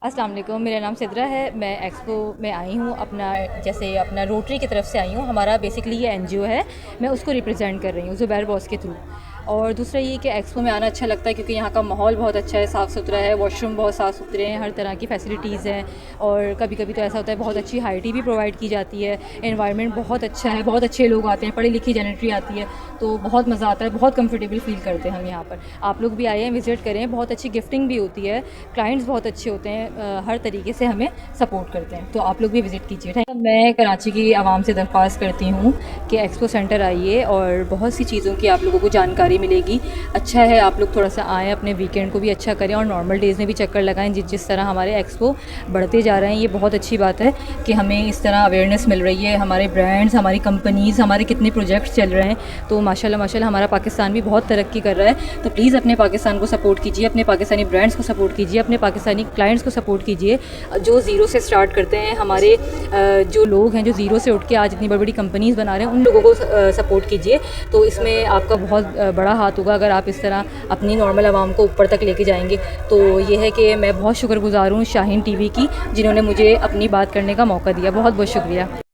अस्सलाम वालेकुम, मेरा नाम सिद्रा है। मैं एक्सपो में आई हूँ अपना रोटरी की तरफ से आई हूँ। हमारा बेसिकली ये एनजीओ है, मैं उसको रिप्रेजेंट कर रही हूँ ज़ुबैर बॉस के थ्रू। और दूसरा ये कि एक्सपो में आना अच्छा लगता है क्योंकि यहाँ का माहौल बहुत अच्छा है, साफ़ सुथरा है, वॉशरूम बहुत साफ़ सुथरे हैं, हर तरह की फ़ैसिलिटीज़ हैं। और कभी कभी तो ऐसा होता है बहुत अच्छी हाइटी भी प्रोवाइड की जाती है। एनवायरनमेंट बहुत अच्छा है, बहुत अच्छे लोग आते हैं, पढ़ी लिखी जेनेटरी आती है, तो बहुत मज़ा आता है, बहुत कंफर्टेबल फ़ील करते हैं हम यहाँ पर। आप लोग भी आए हैं, विज़िट करें, बहुत अच्छी गिफ्टिंग भी होती है, क्लाइंट्स बहुत अच्छे होते हैं, हर तरीके से हमें सपोर्ट करते हैं, तो आप लोग भी विज़िट कीजिए। मैं कराची की आवाम से दरख्वास्त करती हूँ कि एक्सपो सेंटर आइए और बहुत सी चीज़ों की आप लोगों को जानकारी मिलेगी। अच्छा है आप लोग थोड़ा सा आएँ, अपने वीकेंड को भी अच्छा करें और नॉर्मल डेज़ में भी चक्कर लगाएं। जिस तरह हमारे एक्सपो बढ़ते जा रहे हैं, ये बहुत अच्छी बात है कि हमें इस तरह अवेयरनेस मिल रही है। हमारे ब्रांड्स, हमारी कंपनीज़, हमारे कितने प्रोजेक्ट्स चल रहे हैं, तो माशाल्लाह माशाल्लाह हमारा पाकिस्तान भी बहुत तरक्की कर रहा है। तो प्लीज़ अपने पाकिस्तान को सपोर्ट कीजिए, अपने पाकिस्तानी ब्रांड्स को सपोर्ट कीजिए, अपने पाकिस्तानी क्लाइंट्स को सपोर्ट कीजिए जो ज़ीरो से स्टार्ट करते हैं। हमारे जो लोग हैं जो ज़ीरो से उठ के आज इतनी बड़ी बड़ी कंपनीज़ बना रहे हैं, उन लोगों को सपोर्ट कीजिए। तो इसमें आपका बहुत बड़ा हाथ होगा अगर आप इस तरह अपनी नॉर्मल आवाम को ऊपर तक लेके जाएंगे। तो ये है कि मैं बहुत शुक्रगुज़ार हूँ शाहीन टीवी की, जिन्होंने मुझे अपनी बात करने का मौका दिया। बहुत बहुत शुक्रिया।